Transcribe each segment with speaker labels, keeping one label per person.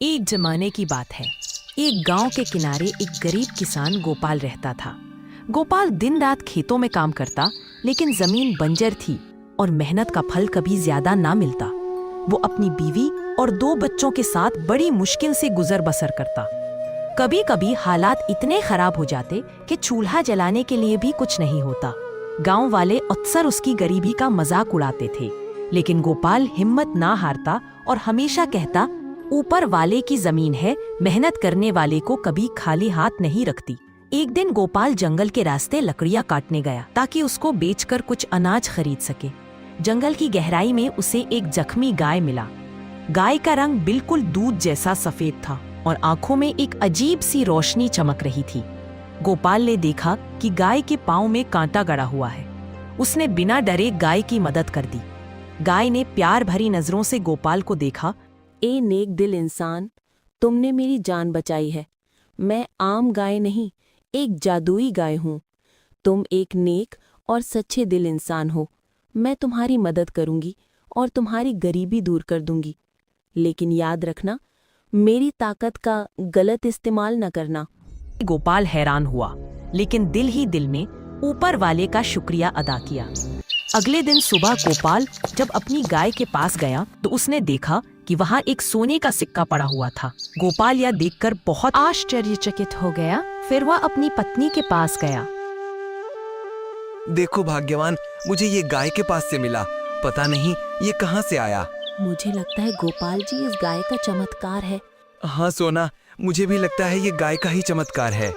Speaker 1: एक जमाने की बात है। एक गांव के किनारे एक गरीब किसान गोपाल रहता था। गोपाल दिन रात खेतों में काम करता, लेकिन जमीन बंजर थी और मेहनत का फल कभी ज्यादा ना मिलता। वो अपनी बीवी और 2 बच्चों के साथ बड़ी मुश्किल से गुजर बसर करता। कभी कभी हालात इतने खराब हो जाते कि चूल्हा जलाने के लिए भी कुछ नहीं होता। गांव वाले अक्सर उसकी गरीबी का मजाक उड़ाते थे, लेकिन गोपाल हिम्मत ना हारता और हमेशा कहता, ऊपर वाले की जमीन है, मेहनत करने वाले को कभी खाली हाथ नहीं रखती। एक दिन गोपाल जंगल के रास्ते लकड़ियां काटने गया ताकि उसको बेचकर कुछ अनाज खरीद सके। जंगल की गहराई में उसे एक जख्मी गाय मिला। गाय का रंग बिल्कुल दूध जैसा सफेद था और आंखों में एक अजीब सी रोशनी चमक रही थी। गोपाल ने देखा कि गाय के पांव में कांटा गड़ा हुआ है। उसने बिना डरे गाय की मदद कर दी। गाय ने प्यार भरी नजरों से गोपाल को देखा।
Speaker 2: ए नेक दिल इंसान, तुमने मेरी जान बचाई है। मैं आम गाय नहीं, एक जादुई गाय हूँ। तुम एक नेक और सच्चे दिल इंसान हो। मैं तुम्हारी मदद करूंगी और तुम्हारी गरीबी दूर कर दूंगी। लेकिन याद रखना, मेरी ताकत का गलत इस्तेमाल न करना।
Speaker 1: गोपाल हैरान हुआ, लेकिन दिल ही दिल में ऊपर वाले का शुक्रिया अदा किया। अगले दिन सुबह गोपाल जब अपनी गाय के पास गया तो उसने देखा कि वहाँ एक सोने का सिक्का पड़ा हुआ था। गोपाल यह देखकर बहुत आश्चर्यचकित हो गया। फिर वह अपनी पत्नी के पास गया।
Speaker 3: देखो भाग्यवान, मुझे ये गाय के पास से मिला। पता नहीं ये कहाँ से आया।
Speaker 2: मुझे लगता है गोपाल जी, इस गाय का चमत्कार है।
Speaker 3: हाँ सोना, मुझे भी लगता है ये गाय का ही चमत्कार है।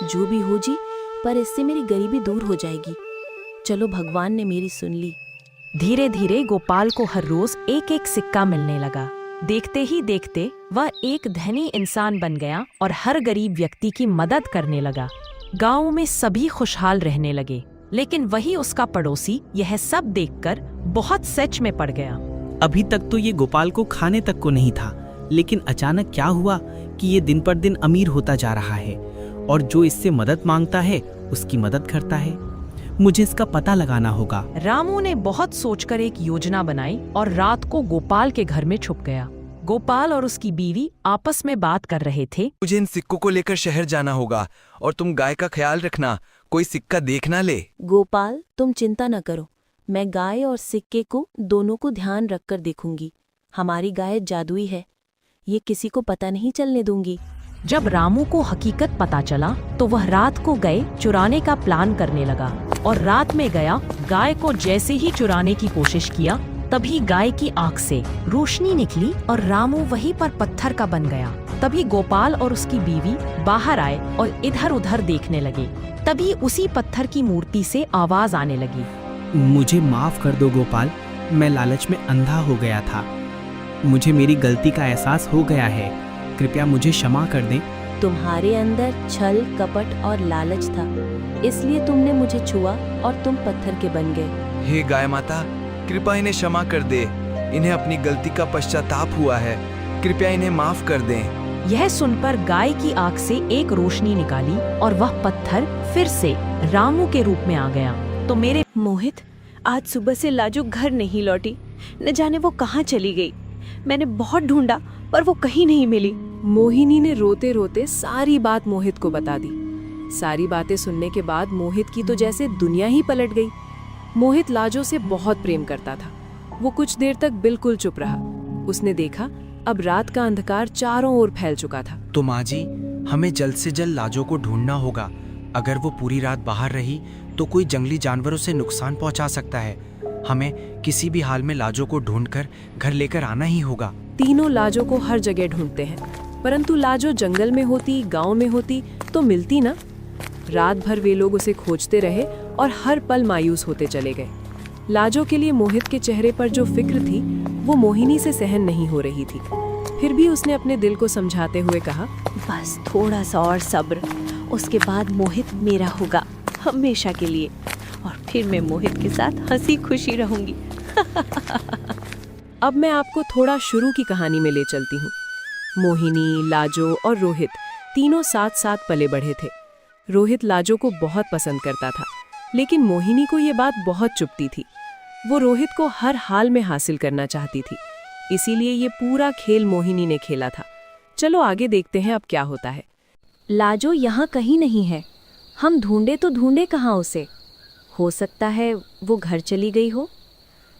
Speaker 2: जो भी हो जी, पर इससे मेरी गरीबी दूर हो जाएगी। चलो, भगवान ने मेरी सुन ली।
Speaker 1: धीरे धीरे गोपाल को हर रोज एक एक सिक्का मिलने लगा। देखते ही देखते वह एक धनी इंसान बन गया और हर गरीब व्यक्ति की मदद करने लगा। गांव में सभी खुशहाल रहने लगे, लेकिन वही उसका पड़ोसी यह सब देखकर बहुत सच में पड़ गया।
Speaker 4: अभी तक तो ये गोपाल को खाने तक को नहीं था, लेकिन अचानक क्या हुआ कि ये दिन पर दिन अमीर होता जा रहा है और जो इससे मदद मांगता है उसकी मदद करता है। मुझे इसका पता लगाना होगा।
Speaker 1: रामू ने बहुत सोचकर एक योजना बनाई और रात को गोपाल के घर में छुप गया। गोपाल और उसकी बीवी आपस में बात कर रहे थे।
Speaker 3: मुझे इन सिक्कों को लेकर शहर जाना होगा और तुम गाय का ख्याल रखना, कोई सिक्का देख ना ले।
Speaker 2: गोपाल, तुम चिंता न करो। मैं गाय और सिक्के को दोनों को ध्यान रखकर देखूंगी। हमारी गाय जादुई है, ये किसी को पता नहीं चलने दूंगी।
Speaker 1: जब रामू को हकीकत पता चला तो वह रात को गए चुराने का प्लान करने लगा और रात में गया। गाय को जैसे ही चुराने की कोशिश किया, तभी गाय की आंख से रोशनी निकली और रामू वहीं पर पत्थर का बन गया। तभी गोपाल और उसकी बीवी बाहर आए और इधर उधर देखने लगे। तभी उसी पत्थर की मूर्ति से आवाज आने लगी।
Speaker 4: मुझे माफ कर दो गोपाल, मैं लालच में अंधा हो गया था। मुझे मेरी गलती का एहसास हो गया है, कृपया मुझे क्षमा कर दें।
Speaker 2: तुम्हारे अंदर छल, कपट और लालच था, इसलिए तुमने मुझे छुआ और तुम पत्थर के बन गए।
Speaker 3: हे गाय माता, कृपया इन्हें क्षमा कर दे। इन्हें अपनी गलती का पश्चाताप हुआ है, कृपया इन्हें माफ कर दें।
Speaker 1: यह सुनकर गाय की आंख से एक रोशनी निकाली और वह पत्थर फिर से रामू के रूप में आ गया। तो मेरे
Speaker 5: मोहित, आज सुबह से लाजू घर नहीं लौटी। न जाने वो कहाँ चली गई। मैंने बहुत ढूंढा पर वो कहीं नहीं मिली।
Speaker 6: मोहिनी ने रोते रोते सारी बात मोहित को बता दी। सारी बातें सुनने के बाद मोहित की तो जैसे दुनिया ही पलट गई। मोहित लाजो से बहुत प्रेम करता था। वो कुछ देर तक बिल्कुल चुप रहा। उसने देखा अब रात का अंधकार चारों ओर फैल चुका था।
Speaker 7: तो माँ जी, हमें जल्द से जल्द लाजो को ढूंढना होगा। अगर वो पूरी रात बाहर रही तो कोई जंगली जानवर उसे नुकसान पहुंचा सकता है। हमें किसी भी हाल में लाजो को ढूंढकर घर लेकर आना ही होगा।
Speaker 6: तीनों लाजो को हर जगह ढूंढते हैं, परंतु लाजो जंगल में होती, गांव में होती तो मिलती ना। रात भर वे लोग उसे खोजते रहे और हर पल मायूस होते चले गए। लाजो के लिए मोहित के चेहरे पर जो फिक्र थी वो मोहिनी से सहन नहीं हो रही थी। फिर भी उसने अपने दिल को समझाते हुए कहा,
Speaker 5: बस थोड़ा सा और सब्र, उसके बाद मोहित मेरा होगा हमेशा के लिए, और फिर मैं मोहित के साथ हंसी खुशी रहूंगी।
Speaker 6: अब मैं आपको थोड़ा शुरू की कहानी में ले चलती हूँ। मोहिनी, लाजो और रोहित तीनों साथ साथ पले बढ़े थे। रोहित लाजो को बहुत पसंद करता था, लेकिन मोहिनी को ये बात बहुत चुभती थी। वो रोहित को हर हाल में हासिल करना चाहती थी, इसीलिए ये पूरा खेल मोहिनी ने खेला था। चलो आगे देखते हैं अब क्या होता है।
Speaker 5: लाजो यहाँ कहीं नहीं है। हम ढूंढे तो ढूंढे कहाँ उसे। हो सकता है वो घर चली गई हो,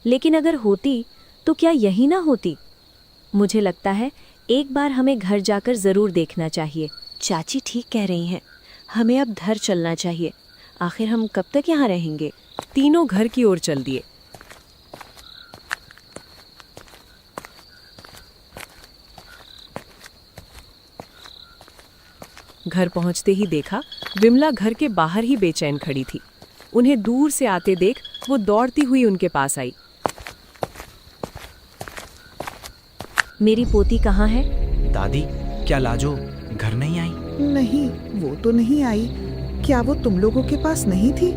Speaker 5: लेकिन अगर होती तो क्या यही ना होती। मुझे लगता है एक बार हमें घर जाकर ज़रूर देखना चाहिए। चाची ठीक कह रही हैं, हमें अब घर चलना चाहिए। आखिर हम कब तक यहाँ रहेंगे।
Speaker 6: तीनों घर की ओर चल दिए। घर पहुंचते ही देखा विमला घर के बाहर ही बेचैन खड़ी थी। उन्हें दूर से आते देख वो दौड़ती हुई उनके पास आई।
Speaker 5: मेरी पोती कहाँ है?
Speaker 7: दादी, क्या लाजो घर नहीं आई?
Speaker 8: नहीं, वो तो नहीं आई। क्या वो तुम लोगों के पास नहीं थी?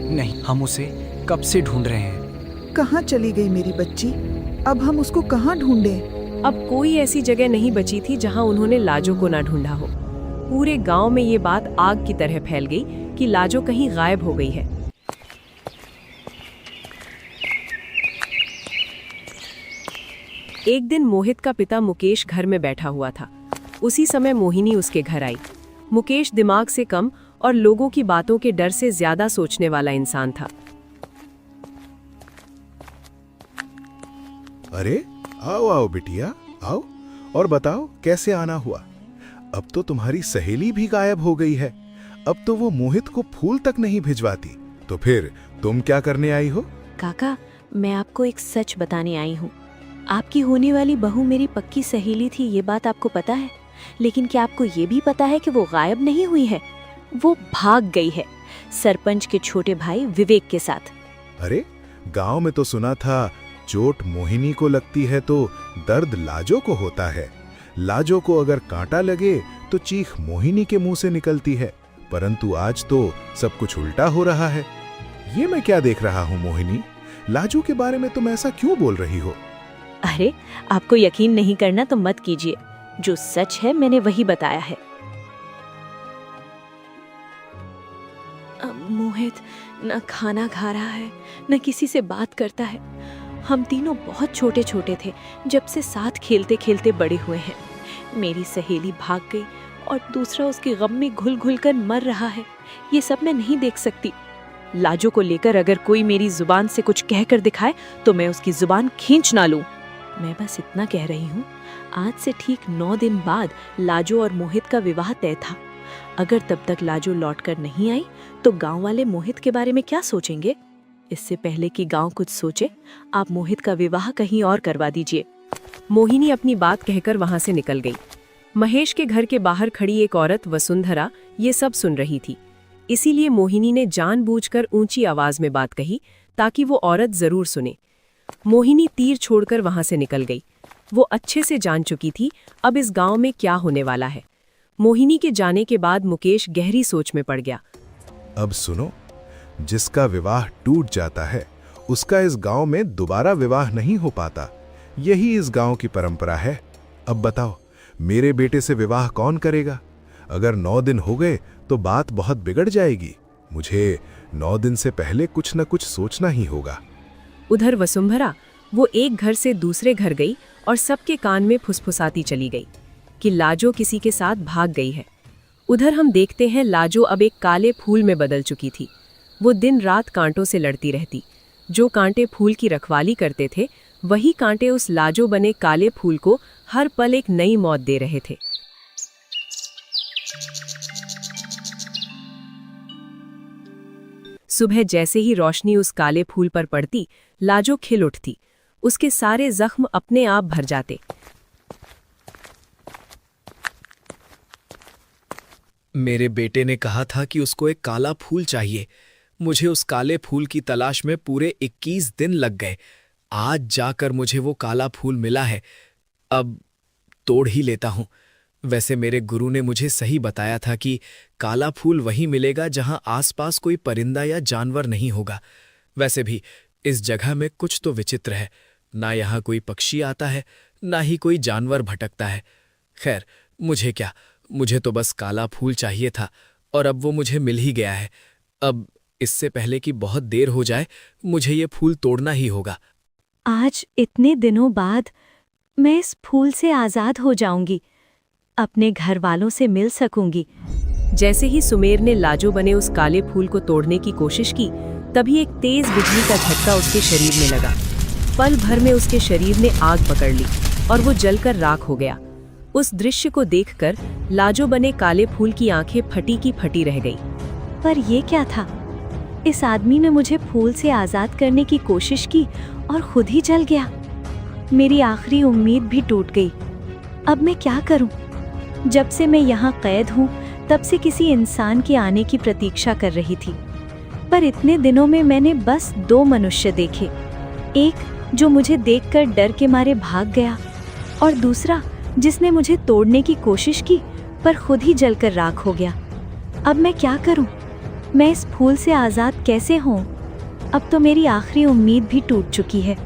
Speaker 7: नहीं, हम उसे कब से ढूंढ रहे हैं।
Speaker 8: कहाँ चली गई मेरी बच्ची? अब हम उसको कहाँ ढूंढें?
Speaker 6: अब कोई ऐसी जगह नहीं बची थी जहां उन्होंने लाजो को ना ढूंढा हो। पूरे गांव में ये बात आग की तरह फैल गई कि लाजो कहीं गायब हो गई है। एक दिन मोहित का पिता मुकेश घर में बैठा हुआ था। उसी समय मोहिनी उसके घर आई। मुकेश दिमाग से कम और लोगों की बातों के डर से ज्यादा सोचने वाला इंसान था।
Speaker 9: अरे आओ आओ बिटिया, आओ और बताओ कैसे आना हुआ। अब तो तुम्हारी सहेली भी गायब हो गई है। अब तो वो मोहित को फूल तक नहीं भिजवाती, तो फिर तुम क्या करने आई हो?
Speaker 5: काका, मैं आपको एक सच बताने आई हूँ। आपकी होने वाली बहू मेरी पक्की सहेली थी, ये बात आपको पता है। लेकिन क्या आपको ये भी पता है कि वो गायब नहीं हुई है? वो भाग गई है सरपंच के छोटे भाई विवेक के साथ।
Speaker 9: अरे गांव में तो सुना था चोट मोहिनी को लगती है तो दर्द लाजो को होता है। लाजो को अगर कांटा लगे तो चीख मोहिनी के मुंह से निकलती है, परंतु आज तो सब कुछ उल्टा हो रहा है। ये मैं क्या देख रहा हूँ मोहिनी? लाजो के बारे में तुम ऐसा क्यों बोल रही हो?
Speaker 5: अरे, आपको यकीन नहीं करना तो मत कीजिए। जो सच है मैंने वही बताया है। मोहित न खाना खा रहा है, न किसी से बात करता है। हम तीनों बहुत छोटे छोटे थे जब से साथ खेलते खेलते बड़े हुए हैं। मेरी सहेली भाग गई और दूसरा उसके गम में घुल घुल कर मर रहा है। ये सब मैं नहीं देख सकती। लाजो को लेकर अगर कोई मेरी जुबान से कुछ कहकर दिखाए तो मैं उसकी जुबान खींच ना लूं। मैं बस इतना कह रही हूँ, आज से ठीक 9 दिन बाद लाजो और मोहित का विवाह तय था। अगर तब तक लाजो लौटकर नहीं आई तो गांव वाले मोहित के बारे में क्या सोचेंगे? इससे पहले कि गांव कुछ सोचे, आप मोहित का विवाह कहीं और करवा दीजिए।
Speaker 6: मोहिनी अपनी बात कहकर वहां से निकल गई। महेश के घर के बाहर खड़ी एक औरत वसुंधरा ये सब सुन रही थी। इसीलिए मोहिनी ने जानबूझकर ऊंची आवाज में बात कही ताकि वो औरत जरूर सुने। मोहिनी तीर छोड़कर वहां से निकल गई। वो अच्छे से जान चुकी थी अब इस गांव में क्या होने वाला है। मोहिनी के जाने के बाद मुकेश गहरी सोच में पड़ गया।
Speaker 9: अब सुनो, जिसका विवाह टूट जाता है उसका इस गांव में दोबारा विवाह नहीं हो पाता। यही इस गांव की परंपरा है। अब बताओ, मेरे बेटे से विवाह कौन करेगा? अगर 9 दिन हो गए तो बात बहुत बिगड़ जाएगी। मुझे 9 दिन से पहले कुछ न कुछ सोचना ही होगा।
Speaker 6: उधर वसुंधरा वो एक घर से दूसरे घर गई और सबके कान में फुसफुसाती चली गई कि लाजो किसी के साथ भाग गई है। उधर हम देखते हैं लाजो अब एक काले फूल में बदल चुकी थी। वो दिन रात कांटों से लड़ती रहती। जो कांटे फूल की रखवाली करते थे, वही कांटे उस लाजो बने काले फूल को हर पल एक नई मौत दे रहे थे। सुबह जैसे ही रोशनी उस काले फूल पर पड़ती, लाजो खिल उठती। उसके सारे जख्म अपने आप भर जाते।
Speaker 3: मेरे बेटे ने कहा था कि उसको एक काला फूल चाहिए। मुझे उस काले फूल की तलाश में पूरे 21 दिन लग गए। आज जाकर मुझे वो काला फूल मिला है। अब तोड़ ही लेता हूं। वैसे मेरे गुरु ने मुझे सही बताया था कि काला फूल वहीं मिलेगा जहां आसपास कोई परिंदा या जानवर नहीं होगा। वैसे भी इस जगह में कुछ तो विचित्र है। ना यहाँ कोई पक्षी आता है, ना ही कोई जानवर भटकता है। खैर, मुझे क्या, मुझे तो बस काला फूल चाहिए था और अब वो मुझे मिल ही गया है। अब इससे पहले कि बहुत देर हो जाए, मुझे ये फूल तोड़ना ही होगा।
Speaker 5: आज इतने दिनों बाद मैं इस फूल से आजाद हो जाऊंगी। अपने घर वालों से मिल सकूंगी।
Speaker 6: जैसे ही सुमेर ने लाजो बने उस काले फूल को तोड़ने की कोशिश की, तभी एक तेज बिजली का झटका उसके शरीर में लगा। पल भर में उसके शरीर ने आग पकड़ ली और वो जलकर राख हो गया। उस दृश्य को देखकर लाजो बने काले फूल की आंखें फटी की फटी रह गई।
Speaker 5: पर ये क्या था? इस आदमी ने मुझे फूल से आजाद करने की कोशिश की और खुद ही जल गया। मेरी आखिरी उम्मीद भी टूट गई। अब मैं क्या करूं? जब से मैं यहाँ कैद हूँ, तब से किसी इंसान के आने की प्रतीक्षा कर रही थी, पर इतने दिनों में मैंने बस 2 मनुष्य देखे। एक जो मुझे देखकर डर के मारे भाग गया, और दूसरा जिसने मुझे तोड़ने की कोशिश की पर खुद ही जलकर राख हो गया। अब मैं क्या करूं? मैं इस फूल से आज़ाद कैसे हूं? अब तो मेरी आखिरी उम्मीद भी टूट चुकी है।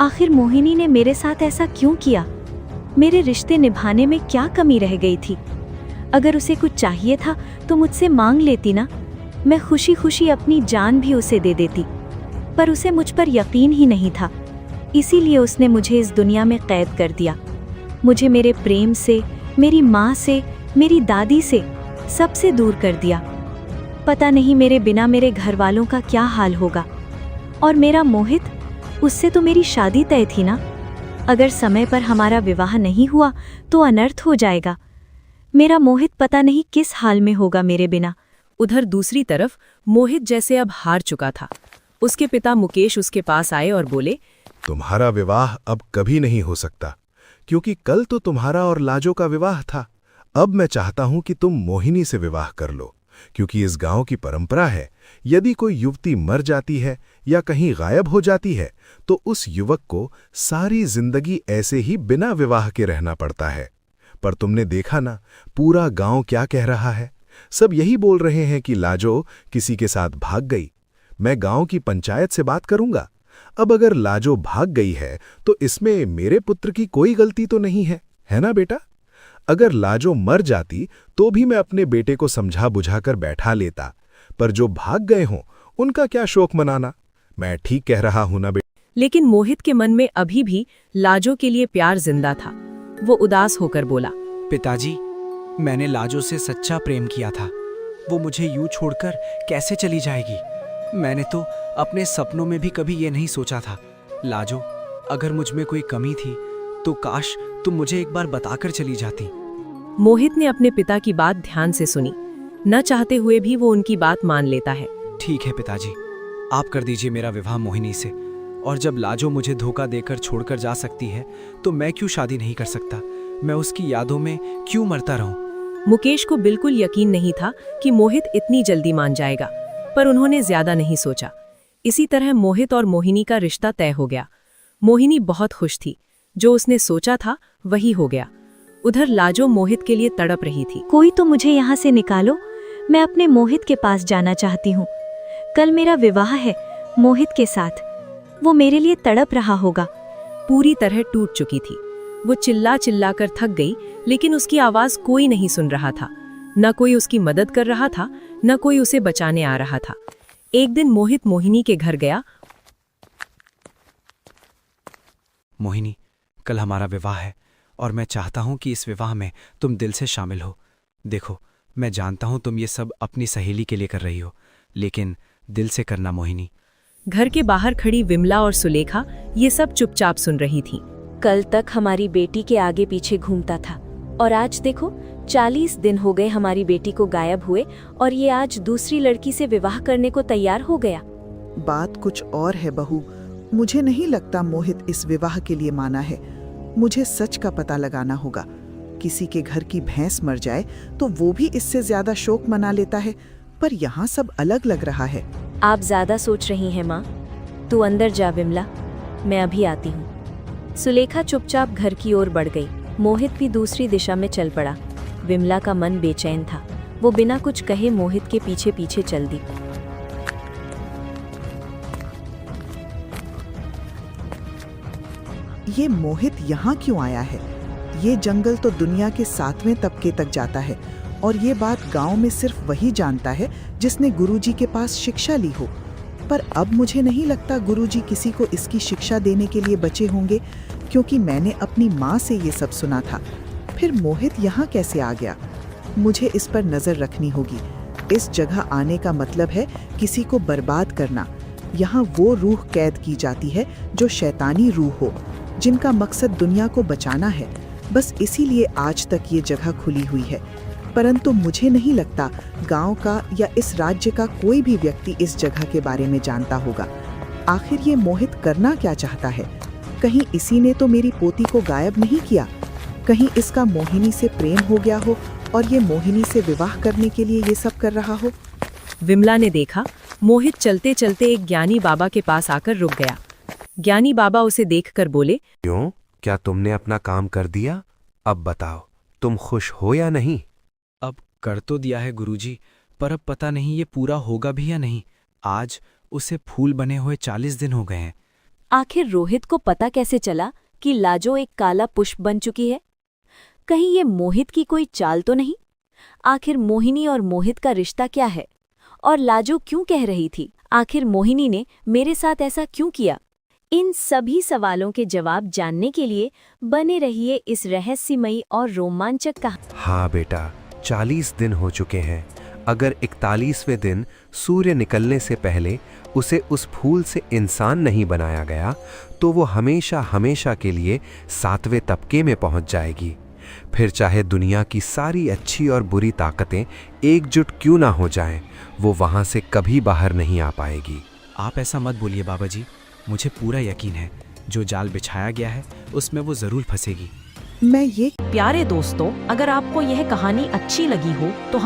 Speaker 5: आखिर मोहिनी ने मेरे साथ ऐसा क्यों किया? मेरे रिश्ते निभाने में क्या कमी रह गई थी? अगर उसे कुछ चाहिए था तो मुझसे मांग लेती ना। मैं खुशी खुशी अपनी जान भी उसे दे देती, पर उसे मुझ पर यकीन ही नहीं था। इसीलिए उसने मुझे इस दुनिया में कैद कर दिया। मुझे मेरे प्रेम से, मेरी माँ से, मेरी दादी से, सबसे दूर कर दिया। पता नहीं मेरे बिना मेरे घर वालों का क्या हाल होगा। और मेरा मोहित, उससे तो मेरी शादी तय थी ना। अगर समय पर हमारा विवाह नहीं हुआ तो अनर्थ हो जाएगा। मेरा मोहित पता नहीं किस हाल में होगा मेरे बिना।
Speaker 6: उधर दूसरी तरफ मोहित जैसे अब हार चुका था। उसके पिता मुकेश उसके पास आए और बोले,
Speaker 9: तुम्हारा विवाह अब कभी नहीं हो सकता, क्योंकि कल तो तुम्हारा और लाजो का विवाह था। अब मैं चाहता हूं कि तुम मोहिनी से विवाह कर लो, क्योंकि इस गांव की परंपरा है, यदि कोई युवती मर जाती है या कहीं गायब हो जाती है तो उस युवक को सारी जिंदगी ऐसे ही बिना विवाह के रहना पड़ता है। पर तुमने देखा ना, पूरा गांव क्या कह रहा है। सब यही बोल रहे हैं कि लाजो किसी के साथ भाग गई। मैं गांव की पंचायत से बात करूंगा। अब अगर लाजो भाग गई है तो इसमें मेरे पुत्र की कोई गलती तो नहीं है ना बेटा? अगर लाजो मर जाती तो भी मैं अपने बेटे को समझा बुझाकर बैठा लेता, पर जो भाग गए हों उनका क्या शोक मनाना। मैं ठीक कह रहा हूं ना बेटा?
Speaker 6: लेकिन मोहित के मन में अभी भी लाजो के लिए प्यार जिंदा था। वो उदास होकर बोला,
Speaker 7: पिताजी, मैंने लाजो से सच्चा प्रेम किया था। वो मुझे यूं छोड़कर कैसे चली जाएगी? मैंने तो अपने सपनों में भी कभी ये नहीं सोचा था। लाजो, अगर मुझ में कोई कमी थी तो काश तुम मुझे एक बार बताकर चली जाती।
Speaker 6: मोहित ने अपने पिता की बात ध्यान से सुनी। न चाहते हुए भी वो उनकी बात मान लेता है।
Speaker 7: ठीक है पिताजी, आप कर दीजिए मेरा विवाह मोहिनी से। और जब लाजो मुझे धोखा देकर छोड़कर जा सकती है तो मैं क्यों शादी नहीं कर सकता? मैं उसकी यादों में क्यों मरता रहूं?
Speaker 6: मुकेश को बिल्कुल यकीन नहीं था कि मोहित इतनी जल्दी मान जाएगा, पर उन्होंने ज्यादा नहीं सोचा। इसी तरह मोहित और मोहिनी का रिश्ता तय हो गया। मोहिनी बहुत खुश थी। जो उसने सोचा था वही हो गया। उधर लाजो मोहित के लिए तड़प रही थी।
Speaker 5: कोई तो मुझे यहाँ से निकालो। मैं अपने मोहित के पास जाना चाहती हूँ। कल मेरा विवाह है मोहित के साथ। वो मेरे लिए तड़प रहा होगा।
Speaker 6: पूरी तरह टूट चुकी थी। वो चिल्ला चिल्ला कर थक गई, लेकिन उसकी आवाज कोई नहीं सुन रहा था। न कोई उसकी मदद कर रहा था, न कोई उसे बचाने आ रहा था। एक दिन मोहित मोहिनी के घर गया।
Speaker 7: मोहिनी, कल हमारा विवाह है और मैं चाहता हूं कि इस विवाह में तुम दिल से शामिल हो। देखो, मैं जानता हूं तुम ये सब अपनी सहेली के लिए कर रही हो, लेकिन दिल से करना मोहिनी।
Speaker 6: घर के बाहर खड़ी विमला और सुलेखा ये सब चुपचाप सुन रही थीं।
Speaker 2: कल तक हमारी बेटी के आगे पीछे घूमता था और आज देखो 40 दिन हो गए हमारी बेटी को गायब हुए और ये आज दूसरी लड़की से विवाह करने को तैयार हो गया।
Speaker 8: बात कुछ और है बहू। मुझे नहीं लगता मोहित इस विवाह के लिए माना है। मुझे सच का पता लगाना होगा। किसी के घर की भैंस मर जाए तो वो भी इससे ज्यादा शोक मना लेता है, पर यहाँ सब अलग लग रहा है।
Speaker 2: आप ज्यादा सोच रही हैं माँ। तू अंदर जा विमला, मैं अभी आती हूँ। सुलेखा चुपचाप घर की ओर बढ़ गई। मोहित भी दूसरी दिशा में चल पड़ा। विमला का मन बेचैन था। वो बिना कुछ कहे मोहित के पीछे पीछे चल दी।
Speaker 8: ये मोहित यहाँ क्यों आया है? ये जंगल तो दुनिया के 7वें तबके तक जाता है और ये बात गांव में सिर्फ वही जानता है जिसने गुरुजी के पास शिक्षा ली हो। पर अब मुझे नहीं लगता गुरुजी किसी को इसकी शिक्षा देने के लिए बचे होंगे, क्योंकि मैंने अपनी माँ से ये सब सुना था। फिर मोहित यहाँ कैसे आ गया? मुझे इस पर नजर रखनी होगी। इस जगह आने का मतलब है किसी को बर्बाद करना। यहाँ वो रूह कैद की जाती है जो शैतानी रूह हो, जिनका मकसद दुनिया को बचाना है। बस इसीलिए आज तक ये जगह खुली हुई है। परंतु मुझे नहीं लगता गांव का या इस राज्य का कोई भी व्यक्ति इस जगह के बारे में जानता होगा। आखिर ये मोहित करना क्या चाहता है? कहीं इसी ने तो मेरी पोती को गायब नहीं किया? कहीं इसका मोहिनी से प्रेम हो गया हो और ये मोहिनी से विवाह करने के लिए ये सब कर रहा हो?
Speaker 6: विमला ने देखा मोहित चलते चलते एक ज्ञानी बाबा के पास आकर रुक गया। ज्ञानी बाबा उसे देखकर बोले,
Speaker 10: क्यों, क्या तुमने अपना काम कर दिया? अब बताओ, तुम खुश हो या नहीं?
Speaker 7: अब कर तो दिया है गुरुजी, पर अब पता नहीं ये पूरा होगा भी या नहीं। आज उसे फूल बने हुए 40 दिन हो गए हैं।
Speaker 2: आखिर रोहित को पता कैसे चला कि लाजो एक काला पुष्प बन चुकी है? कहीं ये मोहित की कोई चाल तो नहीं? आखिर मोहिनी और मोहित का रिश्ता क्या है? और लाजो क्यों कह रही थी? आखिर मोहिनी ने मेरे साथ ऐसा क्यों किया? इन सभी सवालों के जवाब जानने के लिए बने रहिए इस रहस्यमयी और रोमांचक कहानी।
Speaker 10: हाँ बेटा, 40 दिन हो चुके हैं। अगर 41वें दिन सूर्य निकलने से पहले उसे उस फूल से इंसान नहीं बनाया गया तो वो हमेशा हमेशा के लिए 7वें तबके में पहुंच जाएगी। फिर चाहे दुनिया की सारी अच्छी और बुरी ताकतें एकजुट क्यों ना हो जाएं, वो वहां से कभी बाहर नहीं आ पाएगी।
Speaker 7: आप ऐसा मत बोलिए बाबा जी, मुझे पूरा यकीन है जो जाल बिछाया गया है उसमें वो जरूर फंसेगी।
Speaker 8: मैं ये
Speaker 1: प्यारे दोस्तों, अगर आपको यह कहानी अच्छी लगी हो तो हम